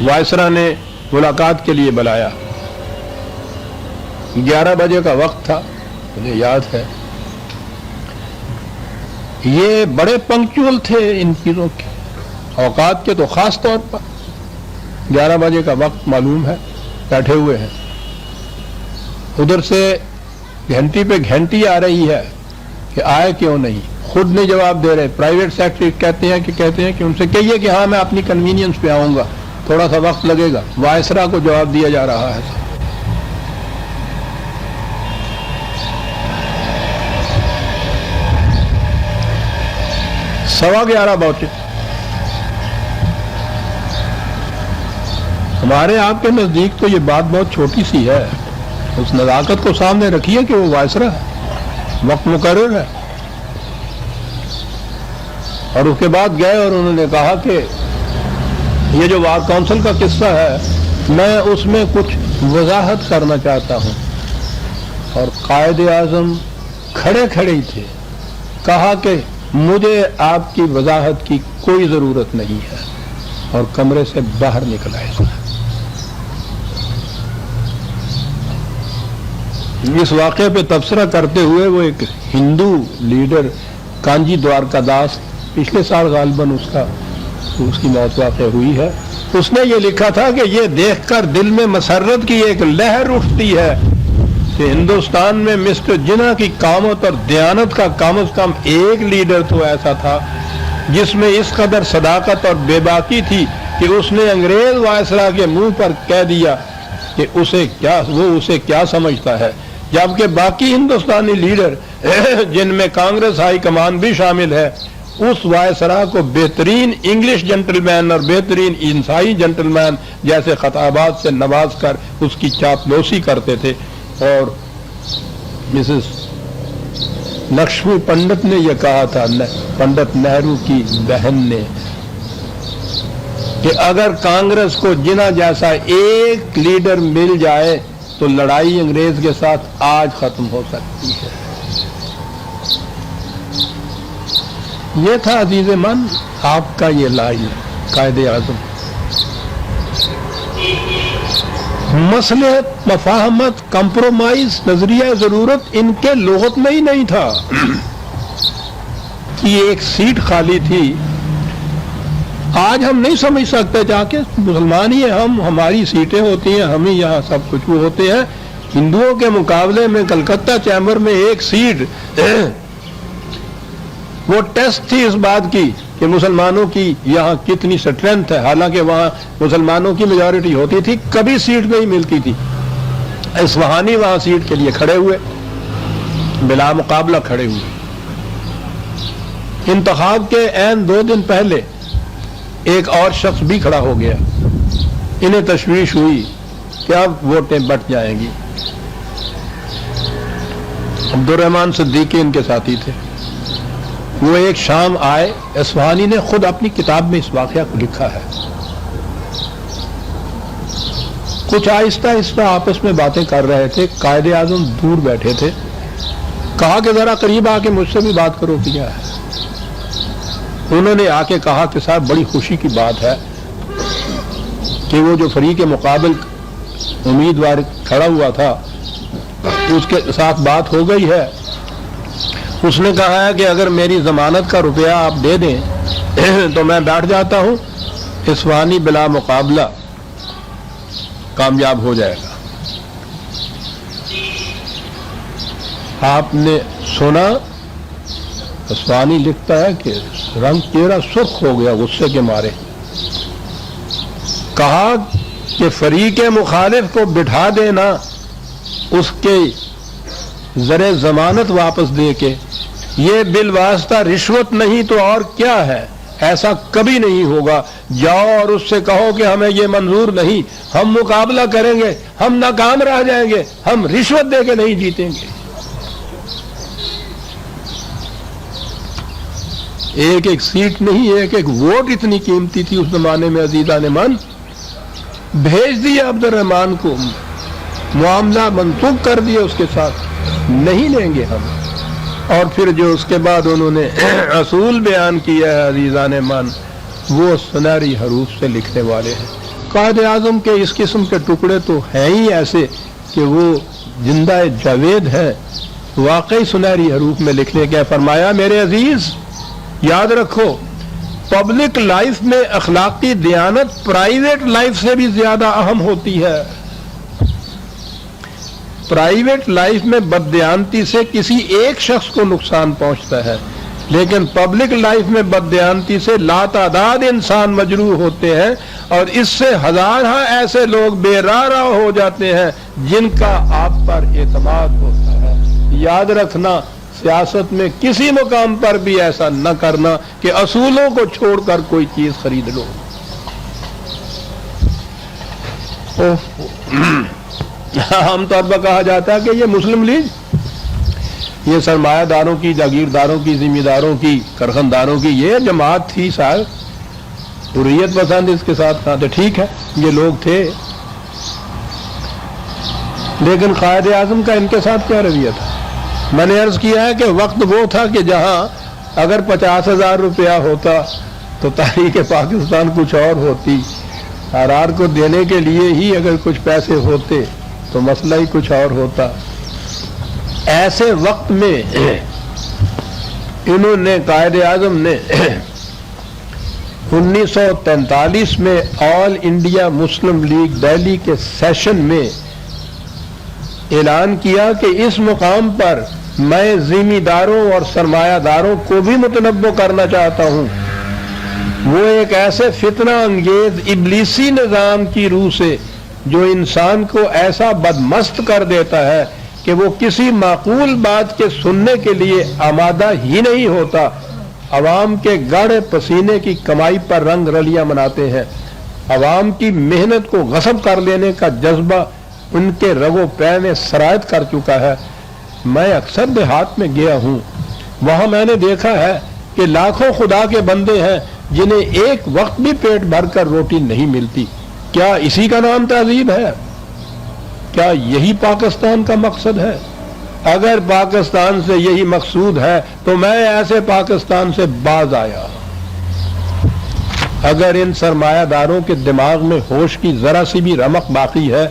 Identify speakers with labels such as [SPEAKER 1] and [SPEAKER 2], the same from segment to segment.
[SPEAKER 1] وائسرا نے ملاقات کے لیے بلایا. 11 بجے کا وقت تھا، مجھے یاد ہے. یہ بڑے پنکچول تھے ان چیزوں کے، اوقات کے تو خاص طور پر. 11 بجے کا وقت معلوم ہے، بیٹھے ہوئے ہیں. ادھر سے گھنٹی پہ گھنٹی آ رہی ہے کہ آئے کیوں نہیں. خود نہیں جواب دے رہے. پرائیویٹ سیکرٹری کہتے ہیں کہ ان سے کہیے کہ ہاں میں اپنی کنوینئنس پہ آؤں گا، تھوڑا سا وقت لگے گا. وائسرا کو جواب دیا جا رہا ہے. 11:15 پہنچے. ہمارے آپ کے نزدیک تو یہ بات بہت چھوٹی سی ہے. اس نزاکت کو سامنے رکھیے کہ وہ وائسرا ہے، وقت مقرر ہے. اور اس کے بعد گئے اور انہوں نے کہا کہ یہ جو وار کونسل کا قصہ ہے میں اس میں کچھ وضاحت کرنا چاہتا ہوں. اور قائد اعظم کھڑے ہی تھے. کہا کہ مجھے آپ کی وضاحت کی کوئی ضرورت نہیں ہے، اور کمرے سے باہر نکل آئے. اس واقعے پہ تبصرہ کرتے ہوئے وہ ایک ہندو لیڈر کانجی دوارکا داس، پچھلے سال غالباً اس کی موت واقع ہوئی ہے، اس نے یہ لکھا تھا کہ یہ دیکھ کر دل میں مسرت کی ایک لہر اٹھتی ہے کہ ہندوستان میں مسٹر جناح کی قامت اور دیانت کا کم از کم ایک لیڈر تو ایسا تھا جس میں اس قدر صداقت اور بے باکی تھی کہ اس نے انگریز وائسرا کے منہ پر کہہ دیا کہ وہ اسے کیا سمجھتا ہے، جبکہ باقی ہندوستانی لیڈر جن میں کانگریس ہائی کمان بھی شامل ہے اس وائسرا کو بہترین انگلش جنٹل مین اور بہترین عیسائی جنٹل مین جیسے خطابات سے نواز کر اس کی چاپلوسی کرتے تھے. اور مسز لکشمی پنڈت نے یہ کہا تھا، پنڈت نہرو کی بہن نے، کہ اگر کانگریس کو جناح جیسا ایک لیڈر مل جائے تو لڑائی انگریز کے ساتھ آج ختم ہو سکتی ہے. یہ تھا عزیز من آپ کا یہ لائن قائد اعظم. مصلحت، مفاہمت، کمپرومائز، نظریہ ضرورت ان کے لغت میں ہی نہیں تھا. یہ ایک سیٹ خالی تھی. آج ہم نہیں سمجھ سکتے، جا کے مسلمان ہی ہیں ہماری سیٹیں ہوتی ہیں، ہم ہی یہاں سب کچھ وہ ہوتے ہیں. ہندوؤں کے مقابلے میں کلکتہ چیمبر میں ایک سیٹ وہ ٹیسٹ تھی اس بات کی کہ مسلمانوں کی یہاں کتنی اسٹرینتھ ہے. حالانکہ وہاں مسلمانوں کی میجورٹی ہوتی تھی، کبھی سیٹ نہیں ملتی تھی. اصفہانی وہاں سیٹ کے لیے کھڑے ہوئے، بلا مقابلہ کھڑے ہوئے. انتخاب کے عین 2 دن پہلے ایک اور شخص بھی کھڑا ہو گیا. انہیں تشویش ہوئی کہ اب ووٹیں بٹ جائیں گی. عبدالرحمان صدیقی ان کے ساتھی تھے. وہ ایک شام آئے. اصفہانی نے خود اپنی کتاب میں اس واقعہ کو لکھا ہے. کچھ آہستہ آہستہ آپس میں باتیں کر رہے تھے. قائد اعظم دور بیٹھے تھے. کہا کہ ذرا قریب آ کے مجھ سے بھی بات کرو. کیا ہے؟ انہوں نے آ کے کہا کہ صاحب بڑی خوشی کی بات ہے کہ وہ جو فریق مقابل امیدوار کھڑا ہوا تھا اس کے ساتھ بات ہو گئی ہے. اس نے کہا ہے کہ اگر میری ضمانت کا روپیہ آپ دے دیں تو میں بیٹھ جاتا ہوں. اصفہانی بلا مقابلہ کامیاب ہو جائے گا. آپ نے سنا؟ اصفہانی لکھتا ہے کہ رنگ چہرہ سرخ ہو گیا غصے کے مارے. کہا کہ فریق مخالف کو بٹھا دینا اس کے زر ضمانت واپس دے کے، یہ بالواسطہ رشوت نہیں تو اور کیا ہے؟ ایسا کبھی نہیں ہوگا. جاؤ اور اس سے کہو کہ ہمیں یہ منظور نہیں، ہم مقابلہ کریں گے، ہم ناکام رہ جائیں گے، ہم رشوت دے کے نہیں جیتیں گے. ایک ایک سیٹ نہیں، ایک ایک ووٹ اتنی قیمتی تھی اس زمانے میں. عزیزان من، بھیج دیا عبدالرحمان کو، معاملہ منسوخ کر دیا اس کے ساتھ، نہیں لیں گے ہم. اور پھر جو اس کے بعد انہوں نے اصول بیان کیا ہے عزیزان من، وہ سنہری حروف سے لکھنے والے ہیں. قائد اعظم کے اس قسم کے ٹکڑے تو ہیں ہی ایسے کہ وہ زندہ جاوید ہے، واقعی سنہری حروف میں لکھنے کے فرمایا میرے عزیز یاد رکھو پبلک لائف میں اخلاقی دیانت پرائیویٹ لائف سے بھی زیادہ اہم ہوتی ہے۔ پرائیویٹ لائف میں بددیانتی سے کسی ایک شخص کو نقصان پہنچتا ہے، لیکن پبلک لائف میں بددیانتی سے لاتعداد انسان مجروح ہوتے ہیں، اور اس سے ہزارہ ایسے لوگ بے راہ ہو جاتے ہیں جن کا آپ پر اعتماد ہوتا ہے۔ یاد رکھنا سیاست میں کسی مقام پر بھی ایسا نہ کرنا کہ اصولوں کو چھوڑ کر کوئی چیز خرید لو۔ عام طور پر کہا جاتا ہے کہ یہ مسلم لیگ یہ سرمایہ داروں کی، جاگیرداروں کی، ذمہ داروں کی، کارخانداروں کی یہ جماعت تھی صاحب، حریت پسند اس کے ساتھ تھا تو ٹھیک ہے یہ لوگ تھے، لیکن قائد اعظم کا ان کے ساتھ کیا رویہ تھا؟ میں نے عرض کیا ہے کہ وقت وہ تھا کہ جہاں اگر 50,000 روپیہ ہوتا تو تحریک پاکستان کچھ اور ہوتی، آرآر کو دینے کے لیے ہی اگر کچھ پیسے ہوتے تو مسئلہ ہی کچھ اور ہوتا۔ ایسے وقت میں انہوں نے قائد اعظم نے 1943 میں آل انڈیا مسلم لیگ دہلی کے سیشن میں اعلان کیا کہ اس مقام پر میں ذمہ داروں اور سرمایہ داروں کو بھی متنبع کرنا چاہتا ہوں۔ وہ ایک ایسے فتنہ انگیز ابلیسی نظام کی روح سے جو انسان کو ایسا بدمست کر دیتا ہے کہ وہ کسی معقول بات کے سننے کے لیے آمادہ ہی نہیں ہوتا، عوام کے گاڑے پسینے کی کمائی پر رنگ رلیاں مناتے ہیں، عوام کی محنت کو غصب کر لینے کا جذبہ ان کے رگو پے میں سرایت کر چکا ہے۔ میں اکثر دیہات میں گیا ہوں، وہاں میں نے دیکھا ہے کہ لاکھوں خدا کے بندے ہیں جنہیں ایک وقت بھی پیٹ بھر کر روٹی نہیں ملتی۔ کیا اسی کا نام تہذیب ہے؟ کیا یہی پاکستان کا مقصد ہے؟ اگر پاکستان سے یہی مقصود ہے تو میں ایسے پاکستان سے باز آیا۔ اگر ان سرمایہ داروں کے دماغ میں ہوش کی ذرا سی بھی رمق باقی ہے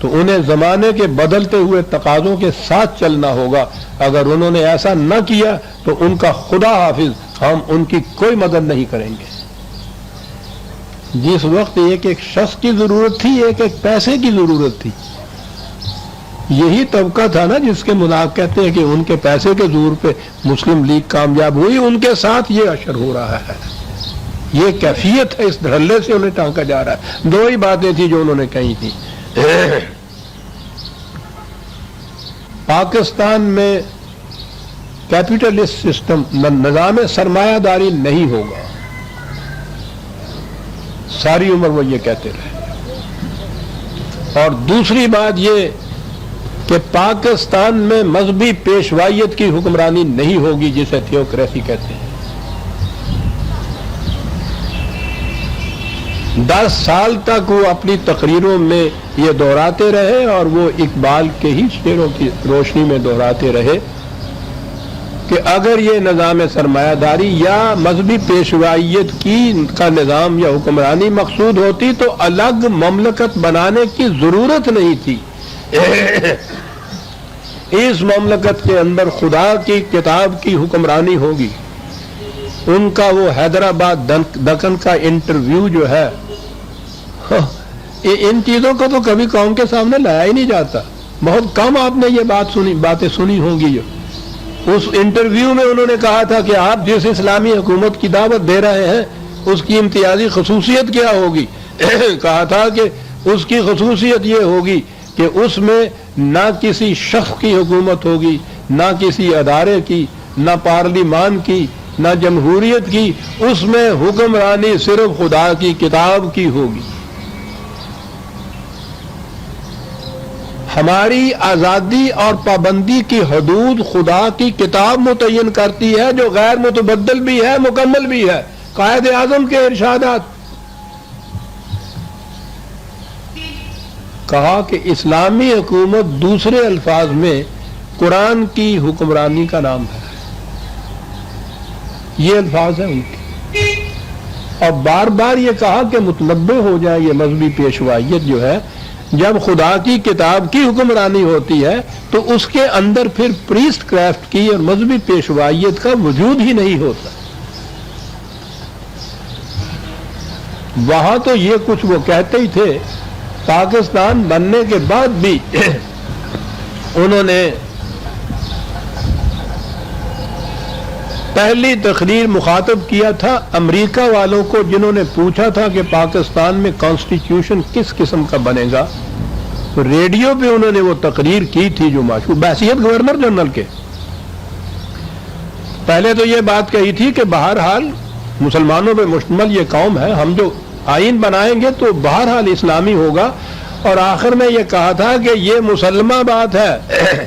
[SPEAKER 1] تو انہیں زمانے کے بدلتے ہوئے تقاضوں کے ساتھ چلنا ہوگا۔ اگر انہوں نے ایسا نہ کیا تو ان کا خدا حافظ، ہم ان کی کوئی مدد نہیں کریں گے۔ جس وقت ایک ایک شخص کی ضرورت تھی، ایک ایک پیسے کی ضرورت تھی، یہی طبقہ تھا نا جس کے مذاق کہتے ہیں کہ ان کے پیسے کے زور پہ مسلم لیگ کامیاب ہوئی، ان کے ساتھ یہ اشر ہو رہا ہے، یہ کیفیت ہے، اس دھڑلے سے انہیں ٹانکا جا رہا ہے۔ دو ہی باتیں تھیں جو انہوں نے کہی تھی، پاکستان میں کیپٹلسٹ سسٹم نظام سرمایہ داری نہیں ہوگا، ساری عمر وہ یہ کہتے رہے۔ اور دوسری بات یہ کہ پاکستان میں مذہبی پیشوائیت کی حکمرانی نہیں ہوگی جسے تھیوکریسی کہتے ہیں۔ 10 سال تک وہ اپنی تقریروں میں یہ دہراتے رہے اور وہ اقبال کے ہی شعروں کی روشنی میں دہراتے رہے کہ اگر یہ نظام سرمایہ داری یا مذہبی پیشوائیت کا نظام یا حکمرانی مقصود ہوتی تو الگ مملکت بنانے کی ضرورت نہیں تھی۔ اس مملکت کے اندر خدا کی کتاب کی حکمرانی ہوگی۔ ان کا وہ حیدرآباد دکن کا انٹرویو جو ہے، ان چیزوں کو تو کبھی قوم کے سامنے لایا ہی نہیں جاتا، بہت کم آپ نے یہ باتیں سنی ہوں گی۔ اس انٹرویو میں انہوں نے کہا تھا کہ آپ جس اسلامی حکومت کی دعوت دے رہے ہیں اس کی امتیازی خصوصیت کیا ہوگی؟ کہا تھا کہ اس کی خصوصیت یہ ہوگی کہ اس میں نہ کسی شخص کی حکومت ہوگی، نہ کسی ادارے کی، نہ پارلیمان کی، نہ جمہوریت کی، اس میں حکمرانی صرف خدا کی کتاب کی ہوگی۔ ہماری آزادی اور پابندی کی حدود خدا کی کتاب متعین کرتی ہے جو غیر متبدل بھی ہے، مکمل بھی ہے۔ قائد اعظم کے ارشادات، کہا کہ اسلامی حکومت دوسرے الفاظ میں قرآن کی حکمرانی کا نام ہے، یہ الفاظ ہیں ان کے۔ اور بار بار یہ کہا کہ متنبع ہو جائے یہ مذہبی پیشوائیت جو ہے، جب خدا کی کتاب کی حکمرانی ہوتی ہے تو اس کے اندر پھر پریسٹ کرافٹ کی اور مذہبی پیشوائیت کا وجود ہی نہیں ہوتا۔ وہاں تو یہ کچھ وہ کہتے ہی تھے، پاکستان بننے کے بعد بھی انہوں نے پہلی تقریر مخاطب کیا تھا امریکہ والوں کو، جنہوں نے پوچھا تھا کہ پاکستان میں کانسٹیٹیوشن کس قسم کا بنے گا، تو ریڈیو پہ انہوں نے وہ تقریر کی تھی جو مشہور بحیثیت گورنر جنرل کے۔ پہلے تو یہ بات کہی تھی کہ بہرحال مسلمانوں پہ مشتمل یہ قوم ہے، ہم جو آئین بنائیں گے تو بہرحال اسلامی ہوگا، اور آخر میں یہ کہا تھا کہ یہ مسلمہ بات ہے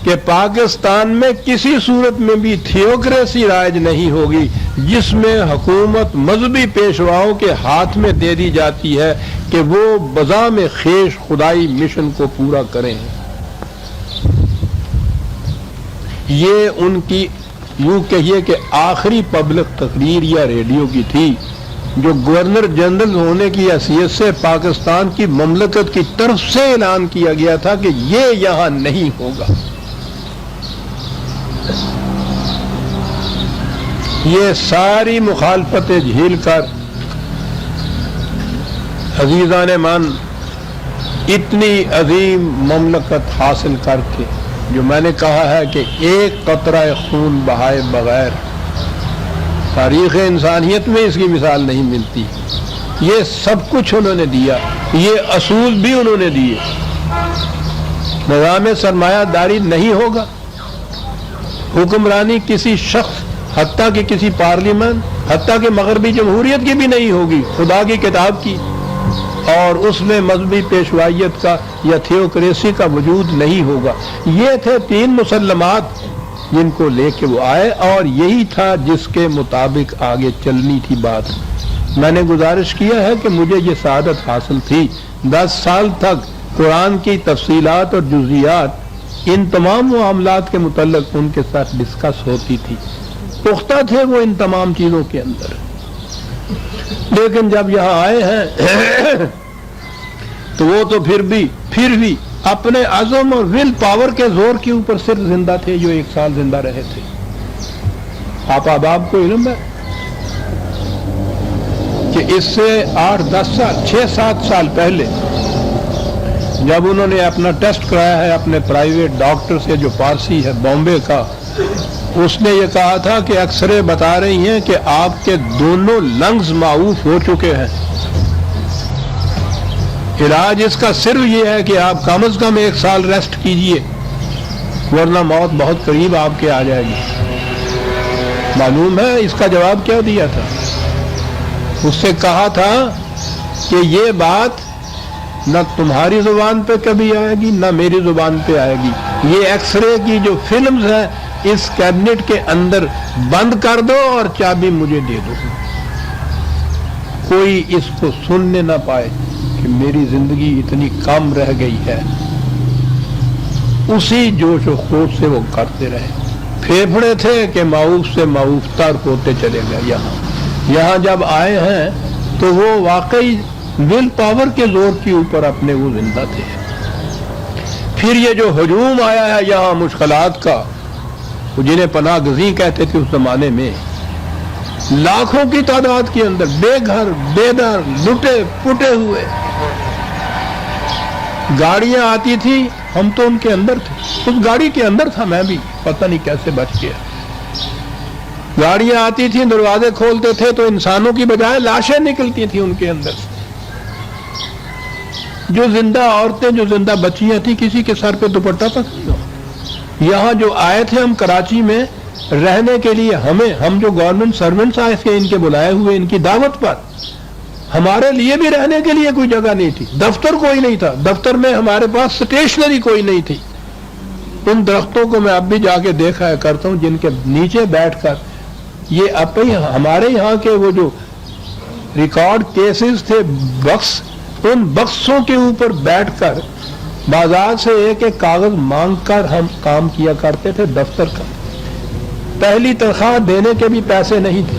[SPEAKER 1] کہ پاکستان میں کسی صورت میں بھی تھیوکریسی رائج نہیں ہوگی جس میں حکومت مذہبی پیشواؤں کے ہاتھ میں دے دی جاتی ہے کہ وہ بزام خیش خدائی مشن کو پورا کریں۔ یہ ان کی یوں کہیے کہ آخری پبلک تقریر یا ریڈیو کی تھی، جو گورنر جنرل ہونے کی حیثیت سے پاکستان کی مملکت کی طرف سے اعلان کیا گیا تھا کہ یہ یہاں نہیں ہوگا۔ یہ ساری مخالفتیں جھیل کر عزیزان من اتنی عظیم مملکت حاصل کر کے، جو میں نے کہا ہے کہ ایک قطرہ خون بہائے بغیر تاریخ انسانیت میں اس کی مثال نہیں ملتی، یہ سب کچھ انہوں نے دیا، یہ اصول بھی انہوں نے دیے۔ نظام سرمایہ داری نہیں ہوگا، حکمرانی کسی شخص حتیٰ کہ کسی پارلیمنٹ، حتیٰ کہ مغربی جمہوریت کی بھی نہیں ہوگی، خدا کی کتاب کی، اور اس میں مذہبی پیشوائیت کا یا تھیوکریسی کا وجود نہیں ہوگا۔ یہ تھے تین مسلمات جن کو لے کے وہ آئے، اور یہی تھا جس کے مطابق آگے چلنی تھی بات۔ میں نے گزارش کیا ہے کہ مجھے یہ سعادت حاصل تھی، 10 سال تک قرآن کی تفصیلات اور جزیات ان تمام معاملات کے متعلق ان کے ساتھ ڈسکس ہوتی تھی، پختہ تھے وہ ان تمام چیزوں کے اندر۔ لیکن جب یہاں آئے ہیں تو وہ تو پھر بھی اپنے عزم اور ول پاور کے زور کے اوپر صرف زندہ تھے، جو 1 سال زندہ رہے تھے۔ آپ احباب کو علم ہے کہ اس سے 8-10 سال 6-7 سال پہلے جب انہوں نے اپنا ٹیسٹ کرایا ہے اپنے پرائیویٹ ڈاکٹر سے جو پارسی ہے بامبے کا، اس نے یہ کہا تھا کہ ایکس-رے بتا رہی ہیں کہ آپ کے دونوں لنگز معوف ہو چکے ہیں، علاج اس کا صرف یہ ہے کہ آپ کم از کم 1 سال ریسٹ کیجئے، ورنہ موت بہت قریب آپ کے آ جائے گی۔ معلوم ہے اس کا جواب کیا دیا تھا؟ اس سے کہا تھا کہ یہ بات نہ تمہاری زبان پہ کبھی آئے گی نہ میری زبان پہ آئے گی، یہ ایکس رے کی جو فلمز ہیں اس کیبنٹ کے اندر بند کر دو اور چابی مجھے دے دو، کوئی اس کو سننے نہ پائے کہ میری زندگی اتنی کم رہ گئی ہے۔ اسی جوش و خروش سے وہ کرتے رہے، پھیپھڑے تھے کہ معوف سے معوف تر ہوتے چلے گئے۔ یہاں جب آئے ہیں تو وہ واقعی ول پاور کے زور کے اوپر اپنے وہ زندہ تھے۔ پھر یہ جو ہجوم آیا ہے یہاں مشکلات کا، جنہیں پناہ گزیں کہتے تھے اس زمانے میں، لاکھوں کی تعداد کے اندر بے گھر بے در لٹے پٹے ہوئے، گاڑیاں آتی تھی، ہم تو ان کے اندر تھے، اس گاڑی کے اندر تھا میں بھی، پتہ نہیں کیسے بچ گیا۔ گاڑیاں آتی تھیں، دروازے کھولتے تھے تو انسانوں کی بجائے لاشیں نکلتی تھیں ان کے اندر۔ جو زندہ عورتیں، جو زندہ بچیاں تھیں، کسی کے سر پہ دوپٹہ تک نہیں ہو۔ یہاں جو آئے تھے ہم کراچی میں رہنے کے لیے، ہم جو گورنمنٹ سرونٹس آئے تھے ان کے بلائے ہوئے، ان کی دعوت پر، ہمارے لیے بھی رہنے کے لیے کوئی جگہ نہیں تھی، دفتر کوئی نہیں تھا، دفتر میں ہمارے پاس اسٹیشنری کوئی نہیں تھی۔ ان درختوں کو میں اب بھی جا کے دیکھا کرتا ہوں جن کے نیچے بیٹھ کر یہ اب ہمارے یہاں کے وہ جو ریکارڈ کیسز تھے بکس، ان بکسوں کے اوپر بیٹھ کر بازار سے ایک ایک کاغذ مانگ کر ہم کام کیا کرتے تھے دفتر کا۔ پہلی تنخواہ دینے کے بھی پیسے نہیں تھے،